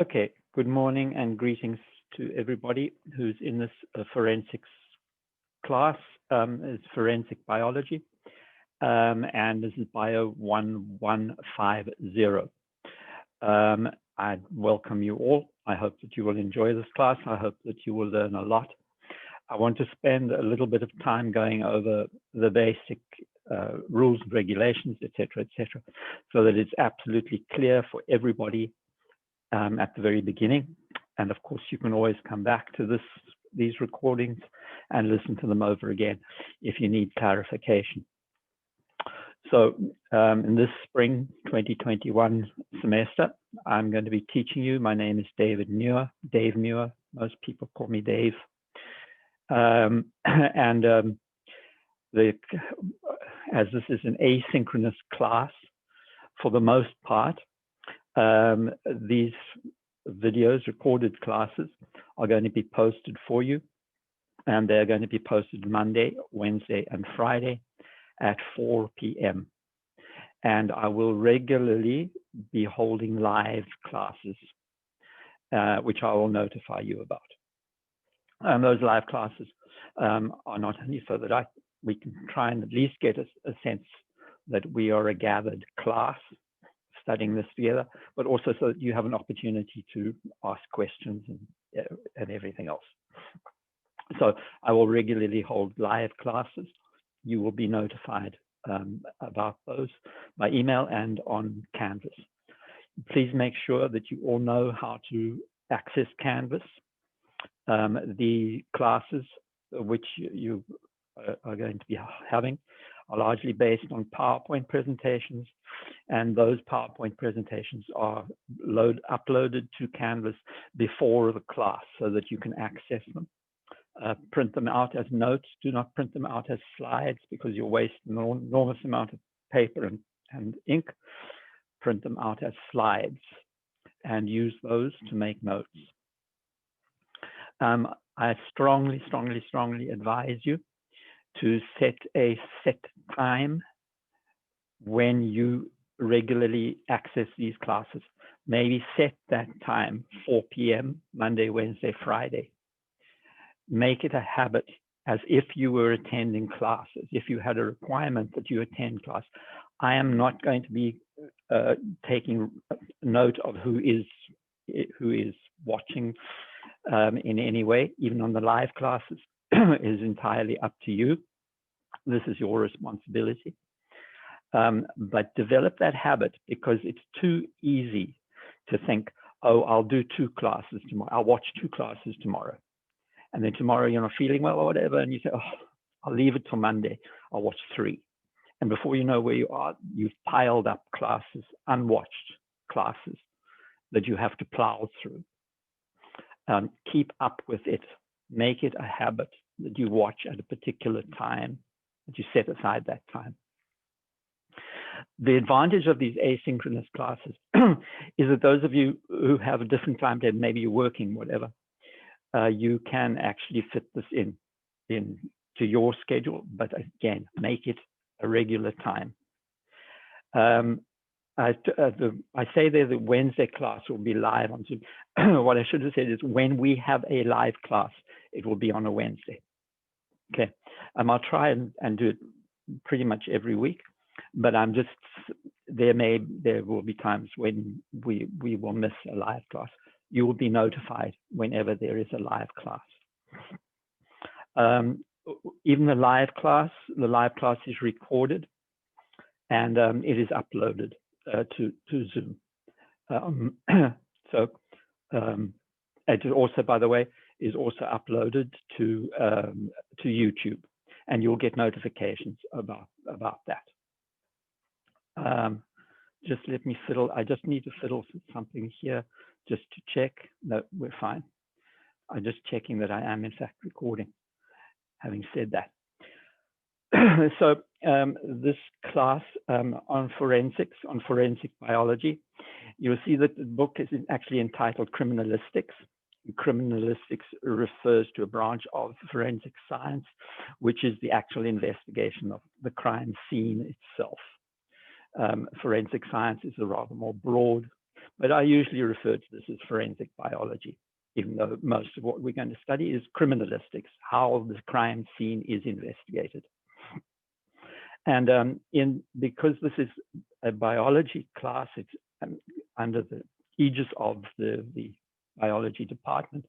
Okay, good morning and greetings to everybody who's in this forensics class. It's forensic biology, and this is Bio 1150. I welcome you all. I hope that you will enjoy this class. I hope that you will learn a lot. I want to spend a little bit of time going over the basic rules and regulations, etc., so that it's absolutely clear for everybody at the very beginning. And of course, you can always come back to these recordings and listen to them over again if you need clarification. So in this spring 2021 semester, I'm going to be teaching you. My name is Dave Muir. Most people call me Dave. As this is an asynchronous class, for the most part, these videos, recorded classes, are going to be posted for you, and they're going to be posted Monday, Wednesday, and Friday at 4 p.m. And I will regularly be holding live classes, which I will notify you about. And those live classes are not only so that we can try and at least get a sense that we are a gathered class studying this together, but also so that you have an opportunity to ask questions and everything else. So I will regularly hold live classes. You will be notified about those by email and on Canvas. Please make sure that you all know how to access Canvas. The classes which you are going to be having are largely based on PowerPoint presentations, and those PowerPoint presentations are uploaded to Canvas before the class so that you can access them. Print them out as notes. Do not print them out as slides because you'll waste an enormous amount of paper and ink. Print them out as slides and use those to make notes. I strongly advise you to set a set time when you regularly access these classes. Maybe set that time, 4 p.m., Monday, Wednesday, Friday. Make it a habit as if you were attending classes, if you had a requirement that you attend class. I am not going to be taking note of who is watching in any way, even on the live classes. Is entirely up to you. This is your responsibility. But develop that habit, because it's too easy to think, oh, I'll do 2 classes tomorrow. I'll watch 2 classes tomorrow. And then tomorrow you're not feeling well or whatever, and you say, oh, I'll leave it till Monday. I'll watch 3. And before you know where you are, you've piled up classes, unwatched classes that you have to plow through. Keep up with it. Make it a habit that you watch at a particular time, that you set aside that time. The advantage of these asynchronous classes is that those of you who have a different timetable, maybe you're working, whatever, you can actually fit this into your schedule, but again, make it a regular time. I say there the Wednesday class will be live on Zoom. What I should have said is when we have a live class, it will be on a Wednesday. Okay, I'll try and do it pretty much every week, but there will be times when we will miss a live class. You will be notified whenever there is a live class. Even the live class is recorded, and it is uploaded to Zoom. It also, by the way, is also uploaded to YouTube, and you'll get notifications about that. Just let me fiddle. I just need to fiddle something here just to check. No, we're fine. I'm just checking that I am in fact recording. Having said that, so this class on forensics, on forensic biology, you'll see that the book is actually entitled Criminalistics. Criminalistics refers to a branch of forensic science, which is the actual investigation of the crime scene itself. Forensic science is a rather more broad but I usually refer to this as forensic biology, even though most of what we're going to study is criminalistics, how the crime scene is investigated. And because this is a biology class, it's under the aegis of the biology department,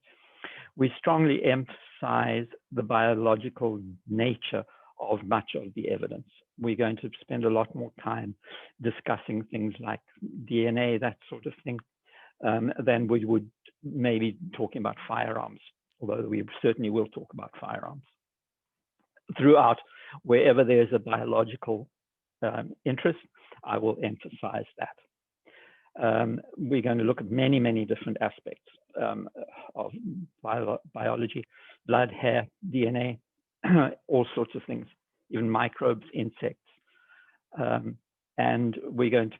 we strongly emphasize the biological nature of much of the evidence. We're going to spend a lot more time discussing things like DNA, that sort of thing, than we would maybe talking about firearms, although we certainly will talk about firearms. Throughout, wherever there's a biological interest, I will emphasize that. We're going to look at many, many different aspects of biology, blood, hair, DNA, all sorts of things, even microbes, insects. And we're going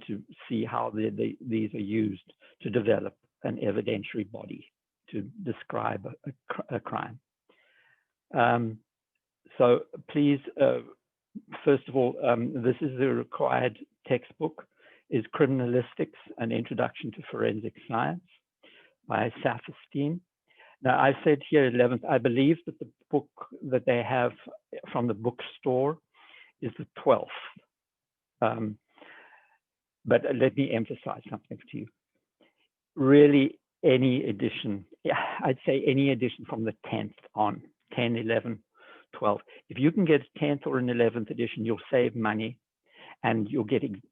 to see how these are used to develop an evidentiary body to describe a crime. So please, first of all, this is the required textbook, is Criminalistics, An Introduction to Forensic Science by Sp21. Now, I said here 11th, I believe that the book that they have from the bookstore is the 12th. But let me emphasize something to you. Really, any edition, I'd say any edition from the 10th on, 10, 11, 12. If you can get a 10th or an 11th edition, you'll save money and you're getting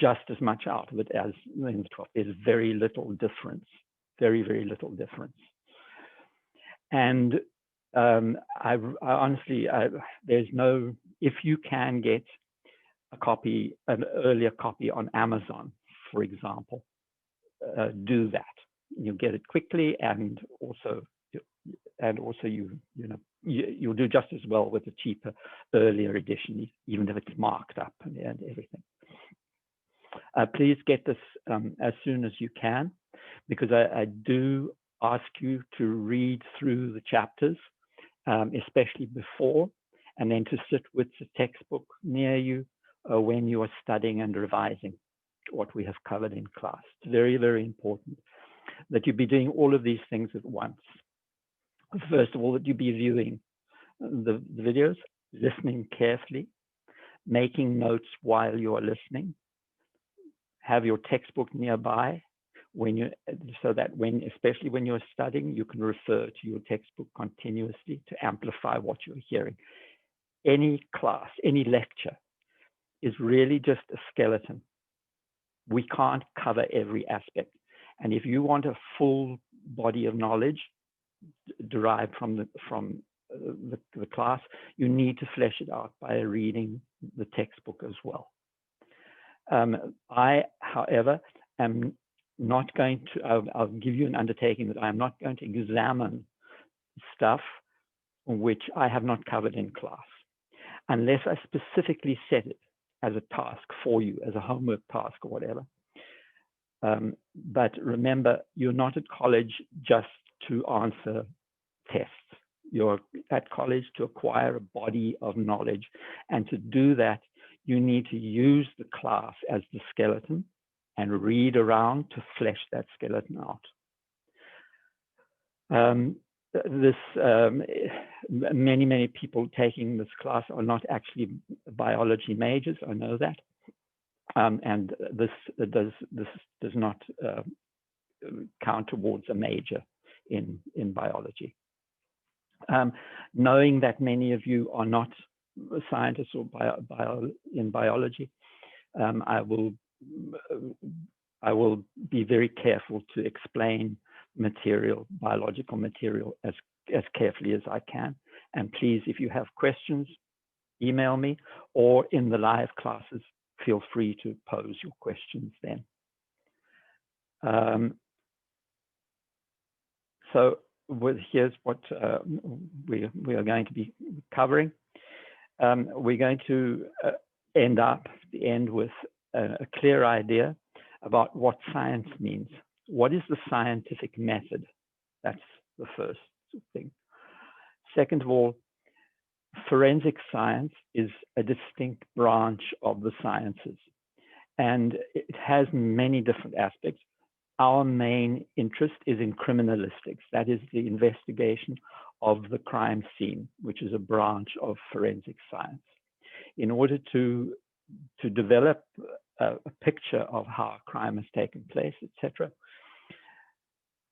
just as much out of it as in the 12th. There's very little difference, very, very little difference. And I honestly, there's no, if you can get a copy, an earlier copy on Amazon, for example, do that. You get it quickly, and also you'll do just as well with a cheaper earlier edition, even if it's marked up and everything. Please get this as soon as you can, because I do ask you to read through the chapters, especially before, and then to sit with the textbook near you when you are studying and revising what we have covered in class. It's very, very important that you be doing all of these things at once. First of all, that you be viewing the videos, listening carefully, making notes while you are listening, have your textbook nearby so that especially when you're studying, you can refer to your textbook continuously to amplify what you're hearing. Any class, any lecture is really just a skeleton. We can't cover every aspect. And if you want a full body of knowledge derived from the class, you need to flesh it out by reading the textbook as well. I, however, am not going to, I'll give you an undertaking that I'm not going to examine stuff which I have not covered in class, unless I specifically set it as a task for you, as a homework task or whatever. But remember, you're not at college just to answer tests. You're at college to acquire a body of knowledge. And to do that, you need to use the class as the skeleton and read around to flesh that skeleton out. Many people taking this class are not actually biology majors, I know that. And this does not count towards a major in biology. Knowing that many of you are not scientists or in biology, I will be very careful to explain biological material as carefully as I can. And please, if you have questions, email me, or in the live classes, feel free to pose your questions then. So here's what we are going to be covering. We're going to end with a clear idea about what science means. What is the scientific method? That's the first thing. Second of all, forensic science is a distinct branch of the sciences. and it has many different aspects. Our main interest is in criminalistics. That is the investigation of the crime scene, which is a branch of forensic science. In order to develop a picture of how a crime has taken place, etc.,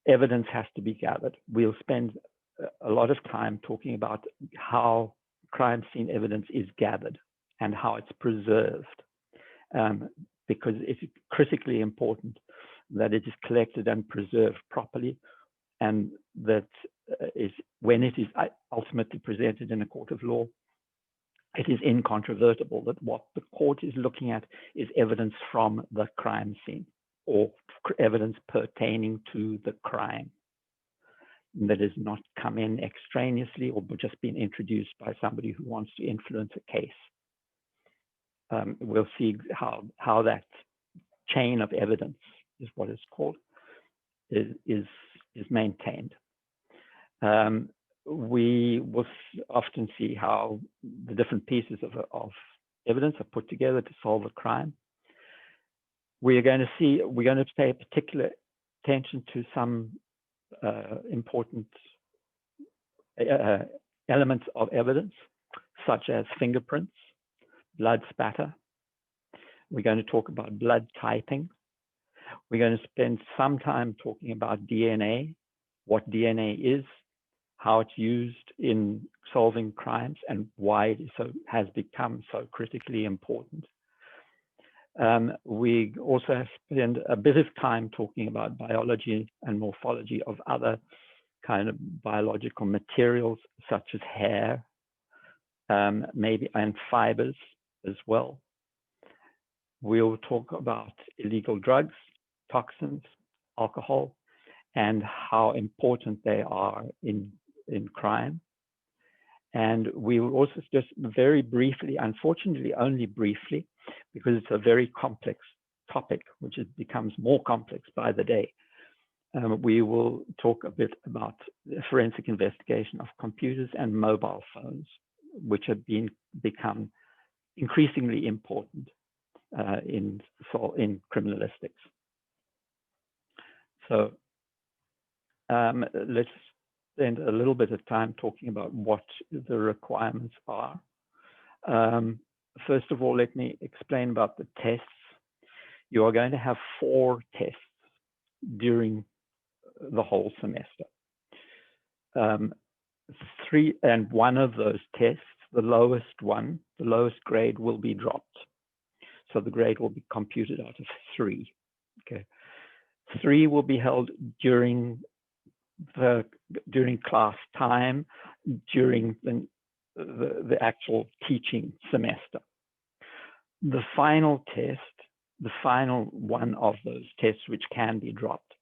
evidence has to be gathered. We'll spend a lot of time talking about how crime scene evidence is gathered and how it's preserved, because it's critically important that it is collected and preserved properly, and that when it is ultimately presented in a court of law, it is incontrovertible that what the court is looking at is evidence from the crime scene or evidence pertaining to the crime that has not come in extraneously or just been introduced by somebody who wants to influence a case. We'll see how that chain of evidence is what it's called, is maintained. We will often see how the different pieces of evidence are put together to solve a crime. We're going to pay particular attention to some important elements of evidence, such as fingerprints, blood spatter. We're going to talk about blood typing. We're going to spend some time talking about DNA, what DNA is, how it's used in solving crimes, and why it has become so critically important. We also spend a bit of time talking about biology and morphology of other kind of biological materials, such as hair, maybe, and fibers as well. We'll talk about illegal drugs, toxins, alcohol, and how important they are in crime. And we will also just very briefly, unfortunately only briefly, because it's a very complex topic, which becomes more complex by the day, we will talk a bit about the forensic investigation of computers and mobile phones, which have become increasingly important in criminalistics. So let's spend a little bit of time talking about what the requirements are. First of all, let me explain about the tests. You are going to have 4 tests during the whole semester. 3, and one of those tests, the lowest grade will be dropped. So the grade will be computed out of 3. Okay, 3 will be held during class time, during the actual teaching semester. The final test, the final one of those tests which can be dropped,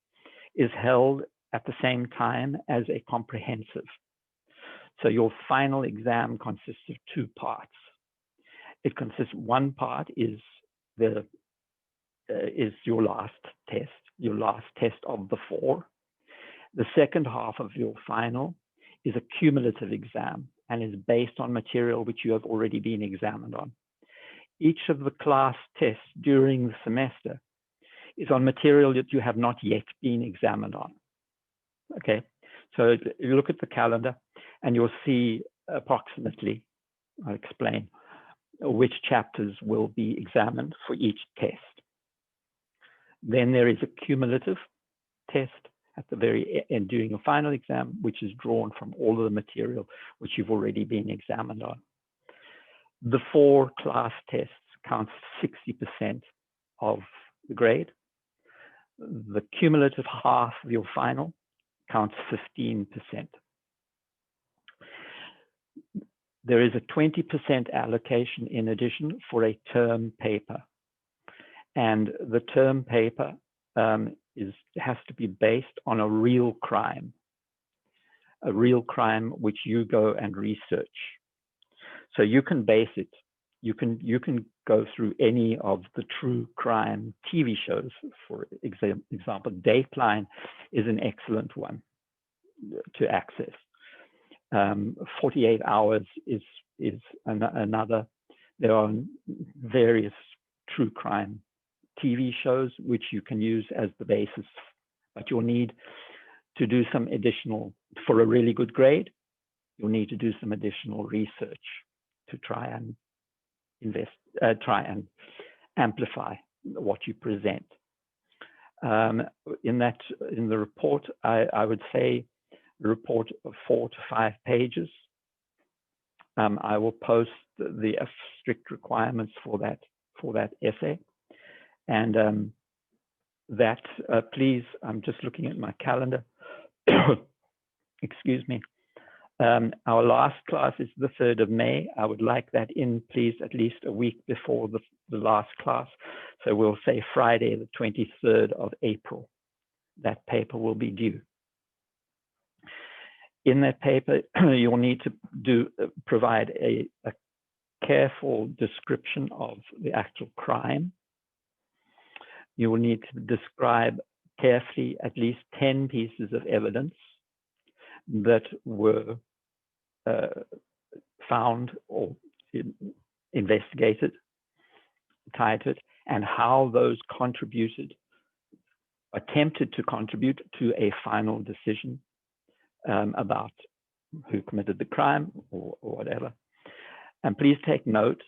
is held at the same time as a comprehensive. So your final exam consists of 2 parts. It consists, one part is your last test of the 4. The second half of your final is a cumulative exam and is based on material which you have already been examined on. Each of the class tests during the semester is on material that you have not yet been examined on. Okay, so you look at the calendar and you'll see approximately, I'll explain, which chapters will be examined for each test. Then there is a cumulative test at the very end during a final exam, which is drawn from all of the material which you've already been examined on. The 4 class tests count 60% of the grade. The cumulative half of your final counts 15%. There is a 20% allocation in addition for a term paper. And the term paper has to be based on a real crime which you go and research. So you can base it. You can go through any of the true crime TV shows. For example, Dateline is an excellent one to access. 48 Hours is another. There are various true crime TV shows, which you can use as the basis, but you'll need to do some additional, for a really good grade, you'll need to do some additional research to try and try and amplify what you present. In the report, I would say a report of 4 to 5 pages. I will post the strict requirements for that essay, and that please, I'm just looking at my calendar. Excuse me. Our last class is the 3rd of May. I would like that in, please, at least a week before the last class. So we'll say Friday, the 23rd of April. That paper will be due. In that paper, you'll need to provide a careful description of the actual crime. You will need to describe carefully at least 10 pieces of evidence that were found or investigated, tied to it, and how those attempted to contribute to a final decision about who committed the crime or whatever. And please take note,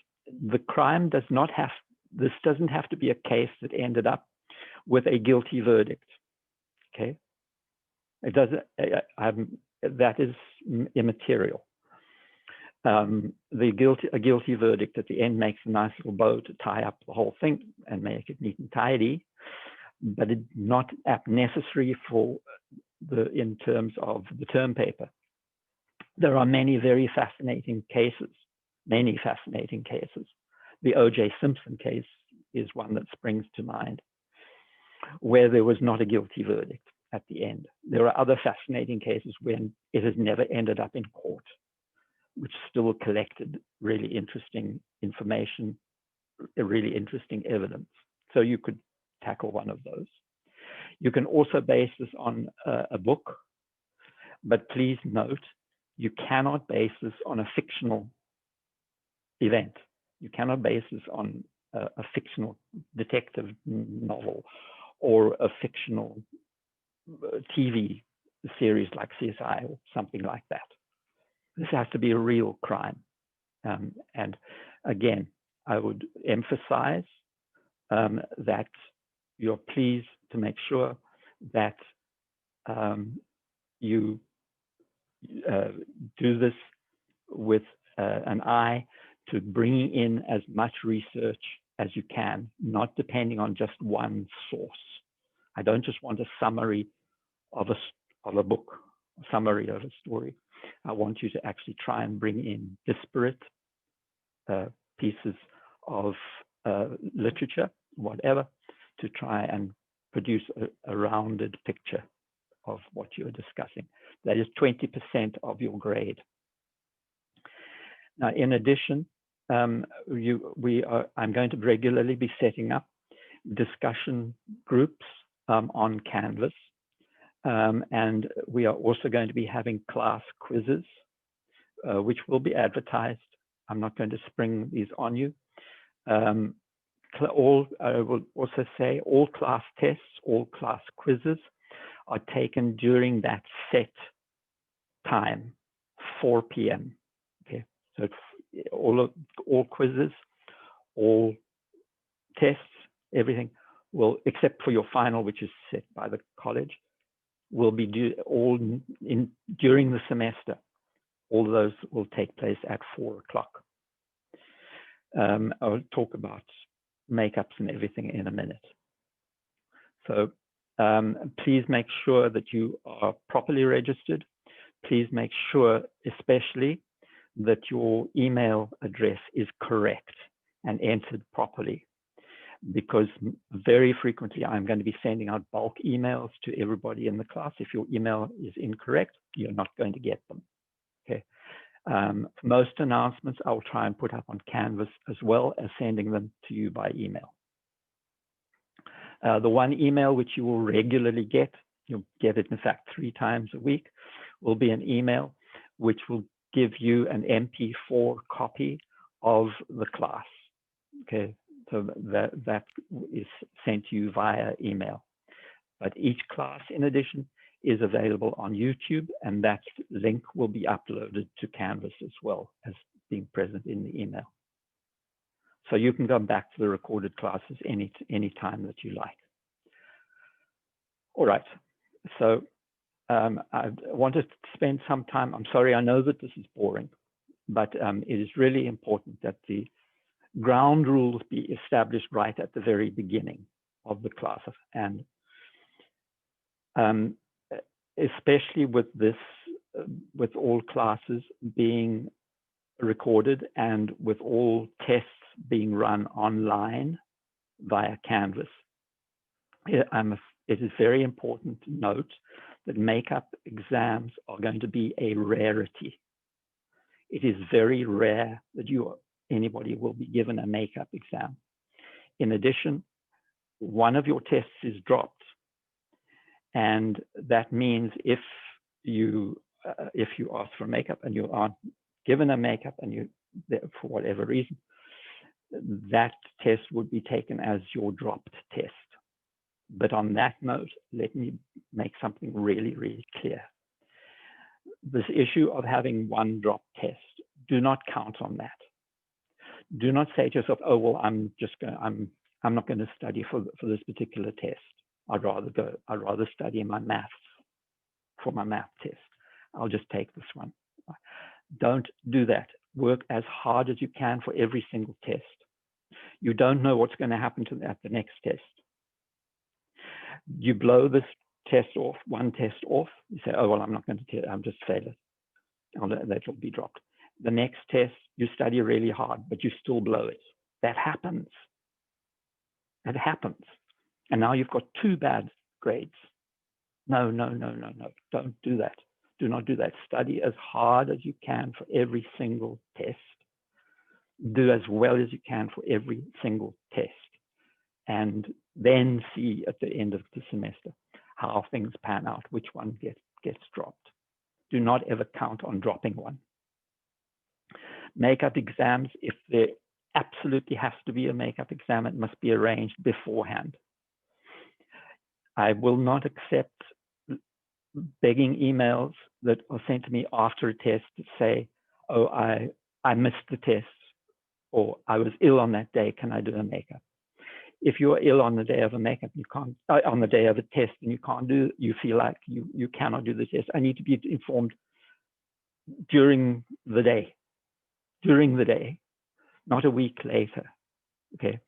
the crime doesn't have to be a case that ended up with a guilty verdict, okay? It doesn't, that is immaterial. A guilty verdict at the end makes a nice little bow to tie up the whole thing and make it neat and tidy, but it's not necessary for in terms of the term paper. There are many very fascinating cases, The O.J. Simpson case is one that springs to mind, where there was not a guilty verdict at the end. There are other fascinating cases when it has never ended up in court, which still collected really interesting information, really interesting evidence. So you could tackle one of those. You can also base this on a book, but please note, you cannot base this on a fictional event. You cannot base this on a fictional detective novel or a fictional TV series like CSI or something like that. This has to be a real crime. And again, I would emphasize that you're pleased to make sure that you do this with an eye to bringing in as much research as you can, not depending on just one source. I don't just want a summary of a book, a summary of a story. I want you to actually try and bring in disparate pieces of literature, whatever, to try and produce a rounded picture of what you're discussing. That is 20% of your grade. Now, in addition, I'm going to regularly be setting up discussion groups on Canvas. And we are also going to be having class quizzes, which will be advertised. I'm not going to spring these on you. I will also say all class tests, all class quizzes are taken during that set time, 4 p.m. Okay, so all quizzes, all tests, everything will, except for your final, which is set by the college, will be during the semester. All of those will take place at 4 o'clock. I'll talk about makeups and everything in a minute. So please make sure that you are properly registered. Please make sure, especially, that your email address is correct and entered properly, because very frequently I'm going to be sending out bulk emails to everybody in the class. If your email is incorrect, you're not going to get them. Okay. Most announcements I'll try and put up on Canvas, as well as sending them to you by email. The one email which you will regularly get, you'll get it in fact 3 times a week, will be an email which will give you an MP4 copy of the class. Okay, So that is sent to you via email. But each class, in addition, is available on YouTube, and that link will be uploaded to Canvas as well as being present in the email. So you can go back to the recorded classes any time that you like. All right. So I wanted to spend some time. I'm sorry, I know that this is boring, but it is really important that the ground rules be established right at the very beginning of the class. And especially with this, with all classes being recorded and with all tests being run online via Canvas, it is very important to note that makeup exams are going to be a rarity. It is very rare that anybody will be given a makeup exam. In addition, one of your tests is dropped, and that means if you ask for makeup and you aren't given a makeup and for whatever reason, that test would be taken as your dropped test. But on that note, let me make something really, really clear. This issue of having one drop test, do not count on that. Do not say to yourself, oh, well, I'm not going to study for this particular test. I'd rather study my maths for my math test. I'll just take this one. Don't do that. Work as hard as you can for every single test. You don't know what's going to happen to that the next test. You blow this test off, one test off, you say, oh, well, I'm not going to I'll just fail it. That will be dropped. The next test, you study really hard, but you still blow it. That happens. That happens. And now you've got 2 bad grades. No. Don't do that. Do not do that. Study as hard as you can for every single test. Do as well as you can for every single test. And then see at the end of the semester how things pan out, which one gets dropped. Do not ever count on dropping one. Makeup exams, if there absolutely has to be a makeup exam, it must be arranged beforehand. I will not accept begging emails that are sent to me after a test to say, oh, I missed the test, or I was ill on that day, can I do a makeup? If you're ill on the day of a makeup, you can't, on the day of a test, and you feel like you cannot do the test, I need to be informed during the day, not a week later, okay?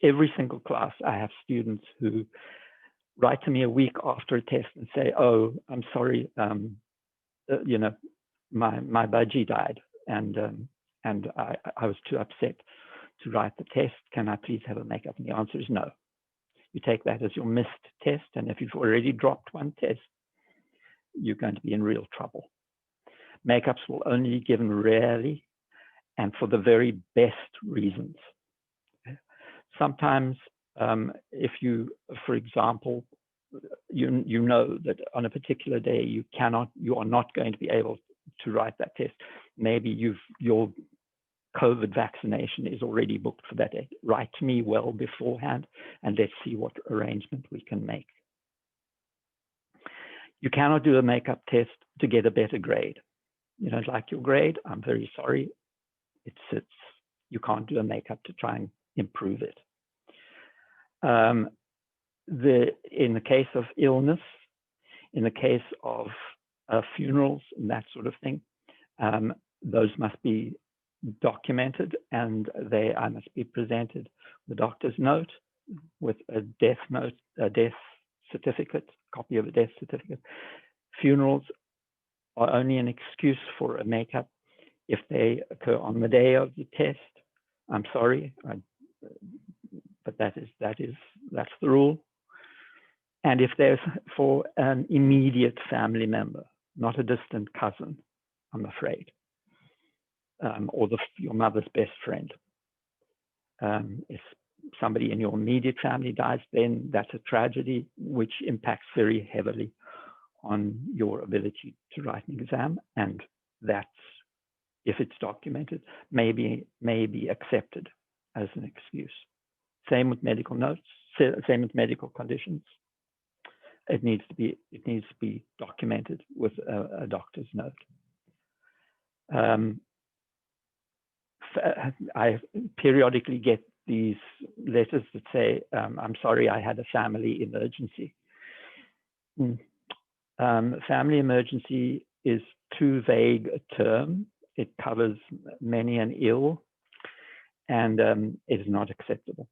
Every single class, I have students who write to me a week after a test and say, oh, I'm sorry, you know, my budgie died, and I was too upset to write the test. Can I please have a makeup? And the answer is no. You take that as your missed test, and if you've already dropped one test, you're going to be in real trouble. Makeups will only be given rarely and for the very best reasons. Sometimes if you, for example, you know that on a particular day you are not going to be able to write that test. Maybe your COVID vaccination is already booked for that day. Write to me well beforehand, and let's see what arrangement we can make. You cannot do a makeup test to get a better grade. You don't like your grade, I'm very sorry. You can't do a makeup to try and improve it. In the case of illness, in the case of funerals and that sort of thing, those must be documented, and I must be presented the doctor's note with a death certificate, copy of a death certificate. Funerals are only an excuse for a makeup if they occur on the day of the test. I'm sorry, but that's the rule. And if there's for an immediate family member, not a distant cousin, I'm afraid, or your mother's best friend. If somebody in your immediate family dies, then that's a tragedy which impacts very heavily on your ability to write an exam, and that's, if it's documented, may be accepted. as an excuse. Same with medical notes, same with medical conditions. It needs to be documented with a doctor's note. I periodically get these letters that say, I'm sorry, I had a family emergency. Family emergency is too vague a term. It covers many an ill, and it is not acceptable.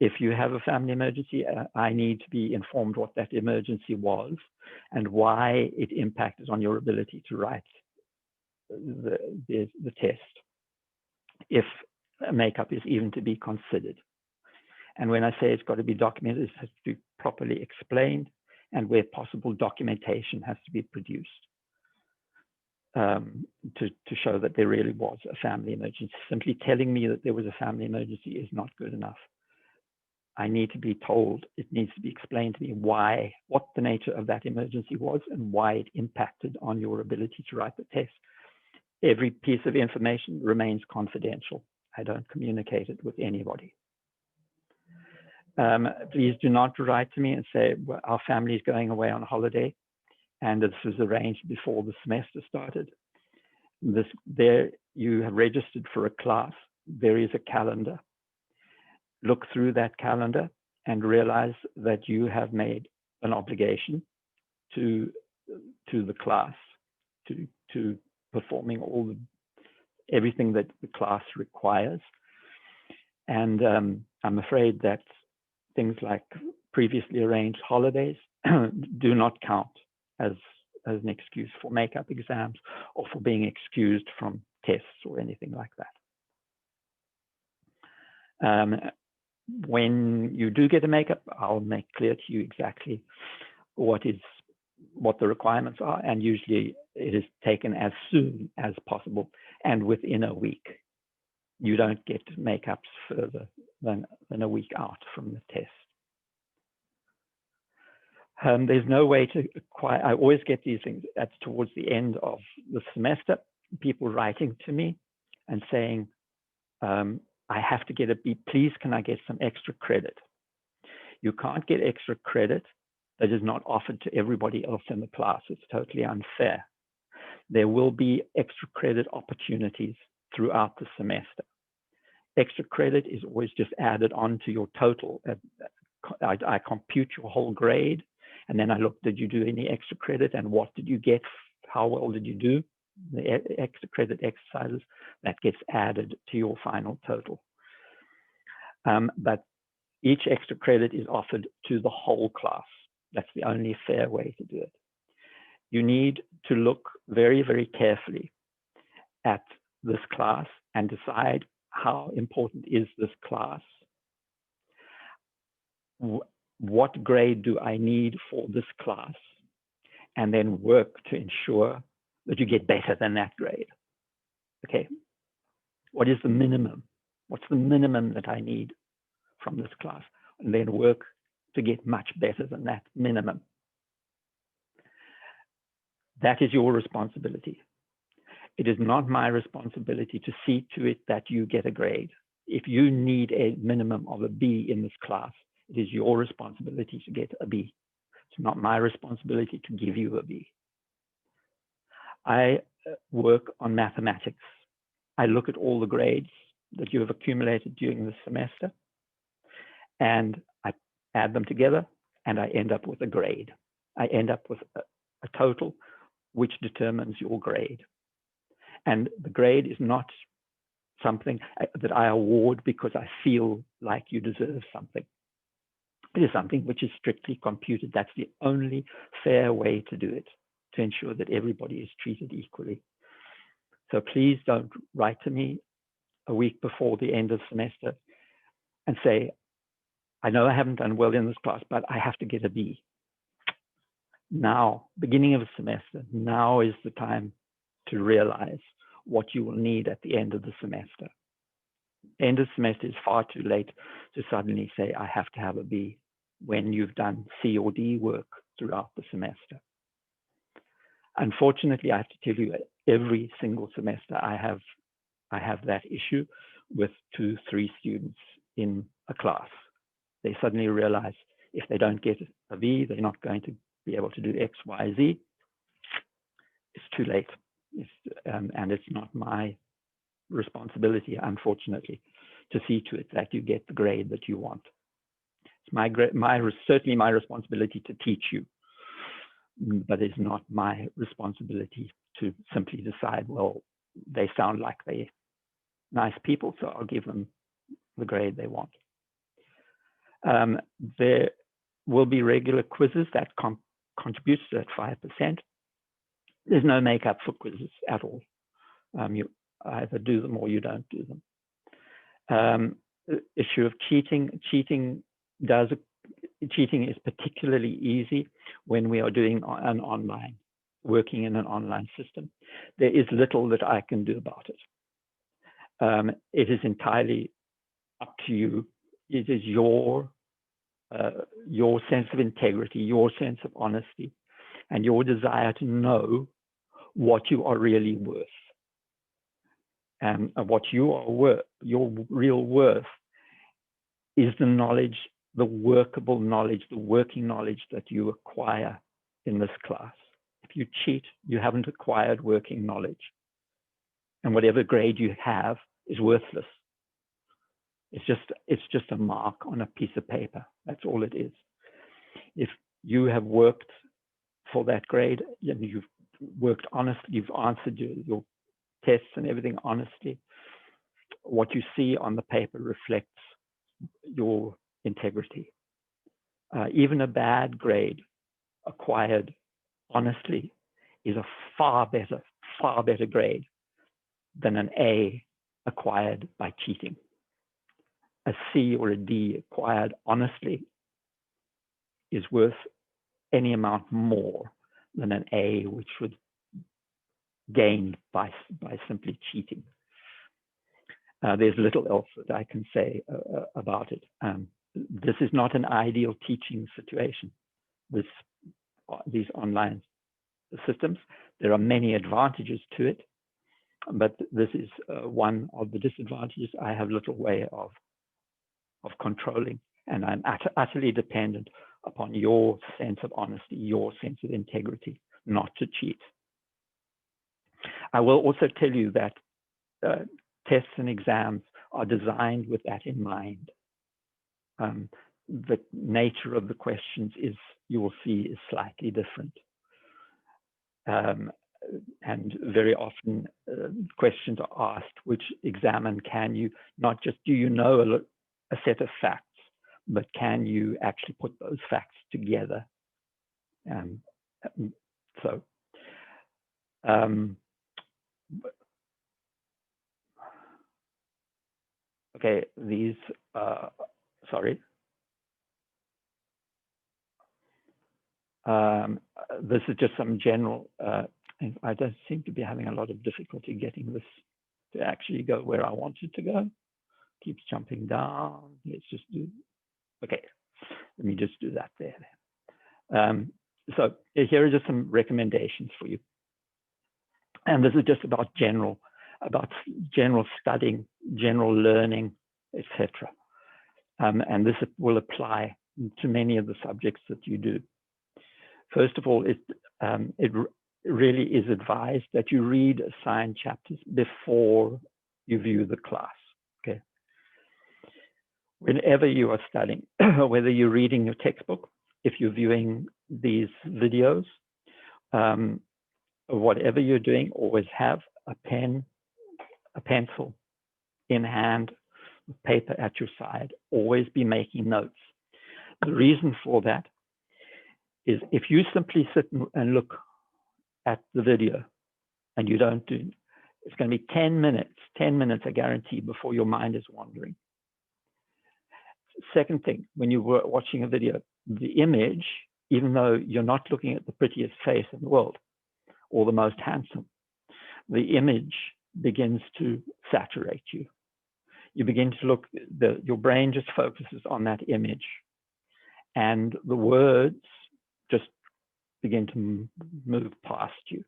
If you have a family emergency, I need to be informed what that emergency was and why it impacted on your ability to write the test, if a makeup is even to be considered. And when I say it's got to be documented, it has to be properly explained, and where possible, documentation has to be produced to show that there really was a family emergency. Simply telling me that there was a family emergency is not good enough. I need to be told, it needs to be explained to me why, what the nature of that emergency was and why it impacted on your ability to write the test. Every piece of information remains confidential. I don't communicate it with anybody. Please do not write to me and say, well, our family is going away on holiday and this was arranged before the semester started. There you have registered for a class. There is a calendar. Look through that calendar and realize that you have made an obligation to the class, to performing everything that the class requires. And I'm afraid that things like previously arranged holidays do not count as an excuse for makeup exams or for being excused from tests or anything like that. When you do get a makeup, I'll make clear to you exactly what the requirements are, and usually it is taken as soon as possible and within a week. You don't get makeups further than a week out from the test. There's no way to acquire, I always get these things, that's towards the end of the semester, people writing to me and saying, I have to get a B, please can I get some extra credit? You can't get extra credit that is not offered to everybody else in the class. It's totally unfair. There will be extra credit opportunities throughout the semester. Extra credit is always just added on to your total. I compute your whole grade, and then I look, did you do any extra credit and what did you get? How well did you do? The extra credit exercises, that gets added to your final total. But each extra credit is offered to the whole class. That's the only fair way to do it. You need to look very, very carefully at this class and decide how important is this class? What grade do I need for this class? And then work to ensure that you get better than that grade. Okay, what is the minimum? What's the minimum that I need from this class? And then work to get much better than that minimum. That is your responsibility. It is not my responsibility to see to it that you get a grade. If you need a minimum of a B in this class, it is your responsibility to get a B. It's not my responsibility to give you a B. I work on mathematics. I look at all the grades that you have accumulated during the semester, and I add them together, and I end up with a grade. I end up with a total which determines your grade. And the grade is not something that I award because I feel like you deserve something. It is something which is strictly computed. That's the only fair way to do it, to ensure that everybody is treated equally. So please don't write to me a week before the end of semester and say, I know I haven't done well in this class, but I have to get a B. Now, beginning of a semester, now is the time to realize what you will need at the end of the semester. End of semester is far too late to suddenly say, I have to have a B when you've done C or D work throughout the semester. Unfortunately, I have to tell you, every single semester I have that issue with 2, 3 students in a class. They suddenly realize if they don't get a V, they're not going to be able to do X, Y, Z. It's too late. And it's not my responsibility, unfortunately, to see to it that you get the grade that you want. It's certainly my responsibility to teach you, but it's not my responsibility to simply decide, well, they sound like they're nice people, so I'll give them the grade they want. There will be regular quizzes that contributes to that 5%. There's no makeup for quizzes at all. You either do them or you don't do them. The issue of cheating. Cheating is particularly easy when we are doing working in an online system. There is little that I can do about it. It is entirely up to you. It is your sense of integrity, your sense of honesty, and your desire to know what you are really worth. And what you are worth, your real worth, is the knowledge, the workable knowledge, the working knowledge that you acquire in this class. If you cheat, you haven't acquired working knowledge. And whatever grade you have is worthless. It's just a mark on a piece of paper. That's all it is. If you have worked for that grade, and you've worked honestly, you've answered your tests and everything honestly, what you see on the paper reflects your integrity. Even a bad grade acquired honestly is a far better grade than an A acquired by cheating. A C or a D acquired honestly is worth any amount more than an A which was gained by simply cheating. There's little else that I can say about it. This is not an ideal teaching situation, these online systems. There are many advantages to it, but this is one of the disadvantages I have little way of controlling, and I'm utterly dependent upon your sense of honesty, your sense of integrity, not to cheat. I will also tell you that tests and exams are designed with that in mind. The nature of the questions you will see, is slightly different. And very often questions are asked which examine can you, not just do you know a set of facts, but can you actually put those facts together? Okay, these, sorry. This is just some general, I don't seem to be having a lot of difficulty getting this to actually go where I want it to go. Keeps jumping down. Let's just do, okay, let me just do that there. So here are just some recommendations for you. And this is just about general studying, general learning, etc. And this will apply to many of the subjects that you do. First of all, it really is advised that you read assigned chapters before you view the class. Okay. Whenever you are studying, whether you're reading your textbook, if you're viewing these videos, whatever you're doing, always have a pen, a pencil in hand, paper at your side. Always be making notes. The reason for that is if you simply sit and look at the video and you don't do, it's going to be 10 minutes, I guarantee, before your mind is wandering. Second thing, when you were watching a video, the image, even though you're not looking at the prettiest face in the world or the most handsome, the image begins to saturate you. You begin to look, your brain just focuses on that image, and the words just begin to move past you.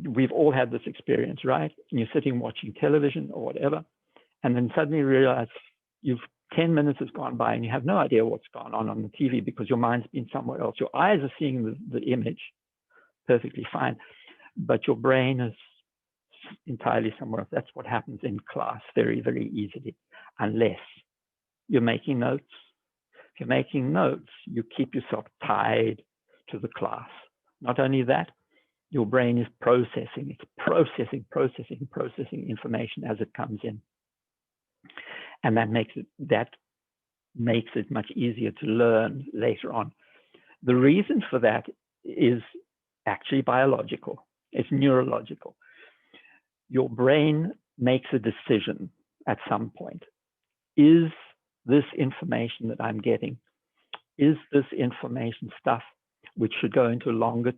we've all had this experience, right? And you're sitting watching television or whatever, and then suddenly you realize 10 minutes has gone by and you have no idea what's gone on the TV because your mind's been somewhere else. Your eyes are seeing the image perfectly fine, but your brain is entirely somewhere else. That's what happens in class very, very easily, unless you're making notes. If you're making notes, you keep yourself tied to the class. Not only that, your brain is processing. It's processing information as it comes in. And that makes it much easier to learn later on. The reason for that is actually biological. It's neurological. Your brain makes a decision at some point. Is this information that I'm getting, is this information stuff which should go into longer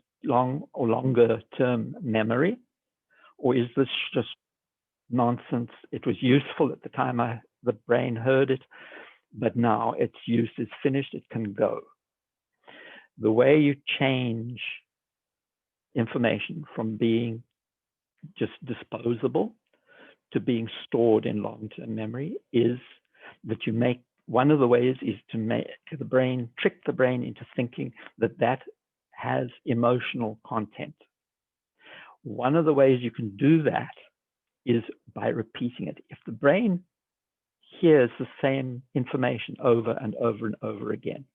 term memory, or is this just nonsense? It was useful at the time the brain heard it, but now its use is finished, it can go. The way you change information from being just disposable to being stored in long-term memory is that you make, one of the ways is to make trick the brain into thinking that has emotional content. One of the ways you can do that is by repeating it. If the brain hears the same information over and over and over again,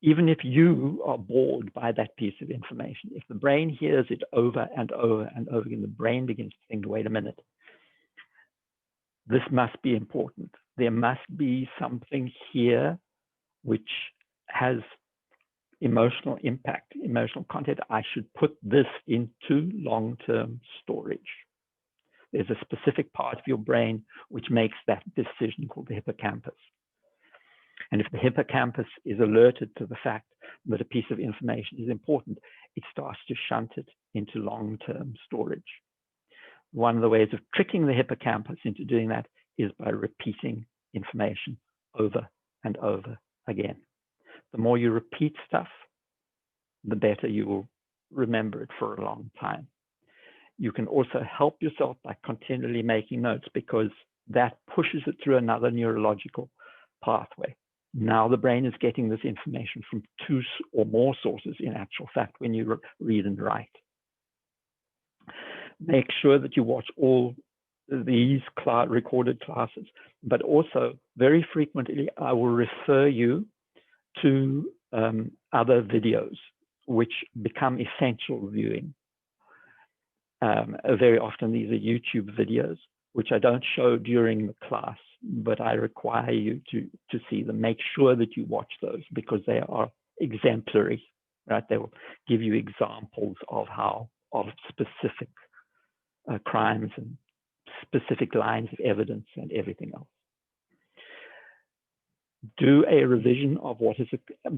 even if you are bored by that piece of information, if the brain hears it over and over and over again, the brain begins to think, wait a minute, this must be important. There must be something here which has emotional impact, emotional content. I should put this into long-term storage. There's a specific part of your brain which makes that decision called the hippocampus. And if the hippocampus is alerted to the fact that a piece of information is important, it starts to shunt it into long-term storage. One of the ways of tricking the hippocampus into doing that is by repeating information over and over again. The more you repeat stuff, the better you will remember it for a long time. You can also help yourself by continually making notes, because that pushes it through another neurological pathway. Now the brain is getting this information from 2 or more sources, in actual fact, when you read and write. Make sure that you watch all these recorded classes, but also very frequently I will refer you to other videos which become essential viewing. Very often these are YouTube videos, which I don't show during the class, but I require you to see them. Make sure that you watch those, because they are exemplary, right? They will give you examples of specific crimes and specific lines of evidence and everything else. Do a revision of what has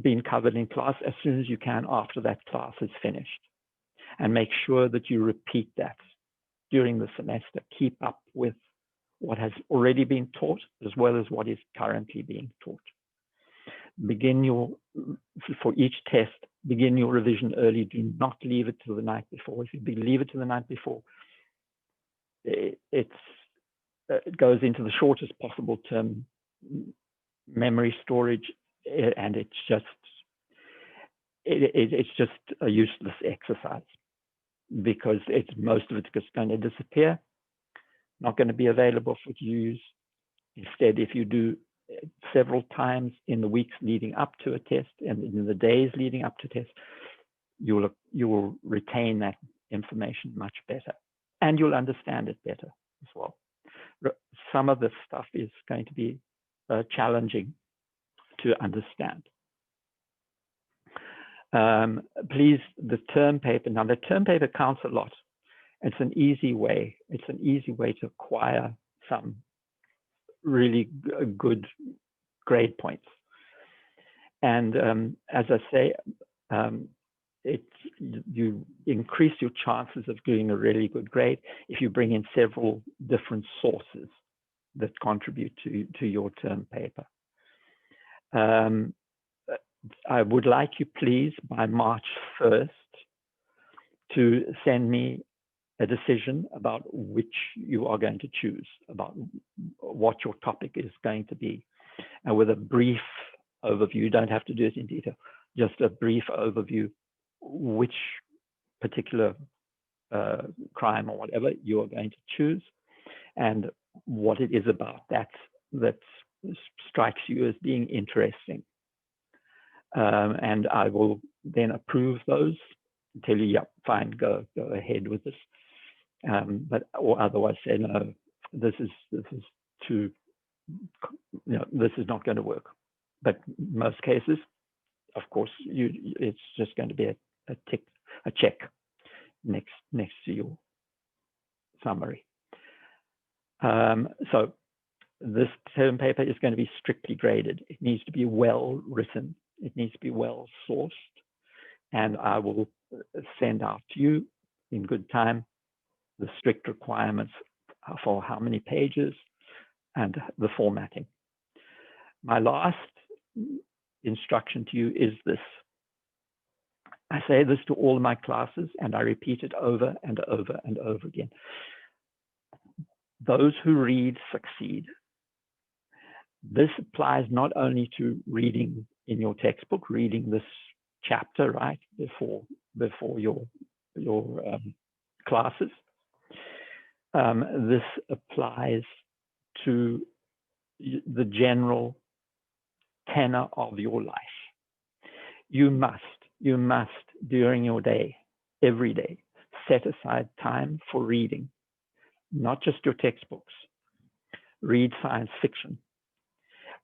been covered in class as soon as you can after that class is finished. And make sure that you repeat that during the semester. Keep up with what has already been taught as well as what is currently being taught. For each test, begin your revision early. Do not leave it till the night before. If you leave it till the night before, it goes into the shortest possible term memory storage, and it's just a useless exercise, because most of it's just going to disappear, not going to be available for use. Instead, if you do several times in the weeks leading up to a test and in the days leading up to test, you will retain that information much better, and you'll understand it better as well. Some of this stuff is going to be challenging to understand. Please, the term paper. Now, the term paper counts a lot. It's an easy way. It's an easy way to acquire some really good grade points. And as I say, you increase your chances of doing a really good grade if you bring in several different sources that contribute to your term paper. I would like you, please, by March 1st, to send me a decision about which you are going to choose, about what your topic is going to be. And with a brief overview, you don't have to do it in detail, just a brief overview, which particular crime or whatever you are going to choose, and what it is about that strikes you as being interesting. And I will then approve those, tell you, yeah, fine, go ahead with this. Or otherwise say, no, this is too, this is not going to work. But in most cases, of course, it's just going to be a check next to your summary. So this term paper is going to be strictly graded. It needs to be well written. It needs to be well sourced. And I will send out to you in good time the strict requirements for how many pages and the formatting. My last instruction to you is this. I say this to all my classes, and I repeat it over and over and over again. Those who read succeed. This applies not only to reading in your textbook, reading this chapter right before your classes. This applies to the general tenor of your life. You must during your day, every day, set aside time for reading, not just your textbooks. Read science fiction.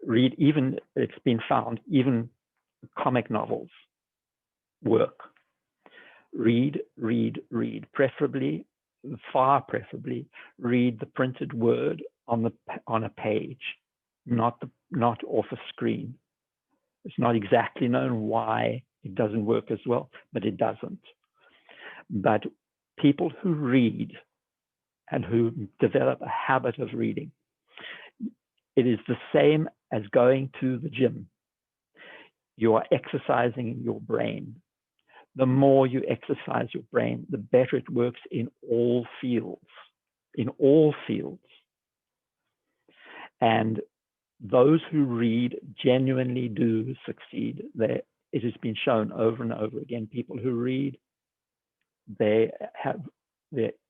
Read, even, it's been found, even comic novels work. Read, preferably, far preferably, read the printed word on a page, not off a screen. It's not exactly known why it doesn't work as well, but it doesn't. But people who read and who develop a habit of reading, it is the same as going to the gym. You are exercising your brain. The more you exercise your brain, the better it works in all fields. And those who read genuinely do succeed. It has been shown over and over again, people who read, their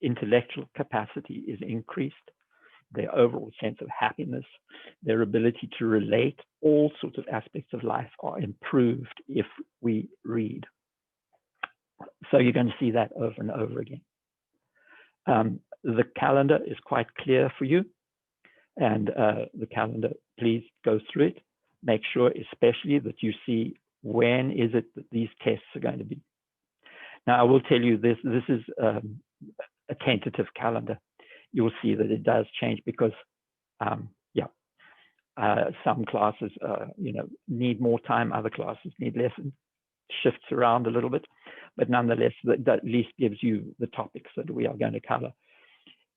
intellectual capacity is increased, their overall sense of happiness, their ability to relate, all sorts of aspects of life are improved if we read. So you're going to see that over and over again. The calendar is quite clear for you. And the calendar, please go through it. Make sure especially that you see when is it that these tests are going to be. Now, I will tell you this is a tentative calendar. You'll see that it does change because, some classes, need more time, other classes need less, and shifts around a little bit. But nonetheless, that at least gives you the topics that we are going to cover.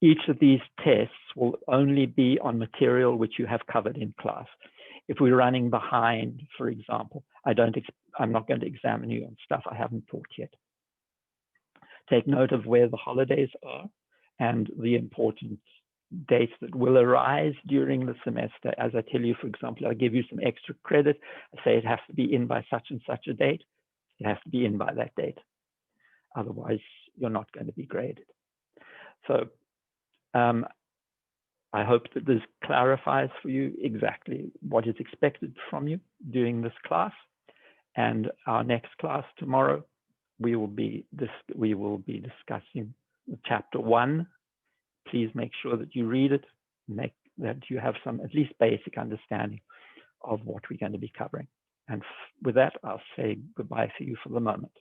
Each of these tests will only be on material which you have covered in class. If we're running behind, for example, I'm not going to examine you on stuff I haven't taught yet. Take note of where the holidays are and the important dates that will arise during the semester. As I tell you, for example, I give you some extra credit. I say it has to be in by such and such a date. It has to be in by that date. Otherwise, you're not going to be graded. So I hope that this clarifies for you exactly what is expected from you during this class. And our next class tomorrow, we will be discussing chapter 1. Please make sure that you read it, that you have some at least basic understanding of what we're going to be covering. And with that, I'll say goodbye for you for the moment.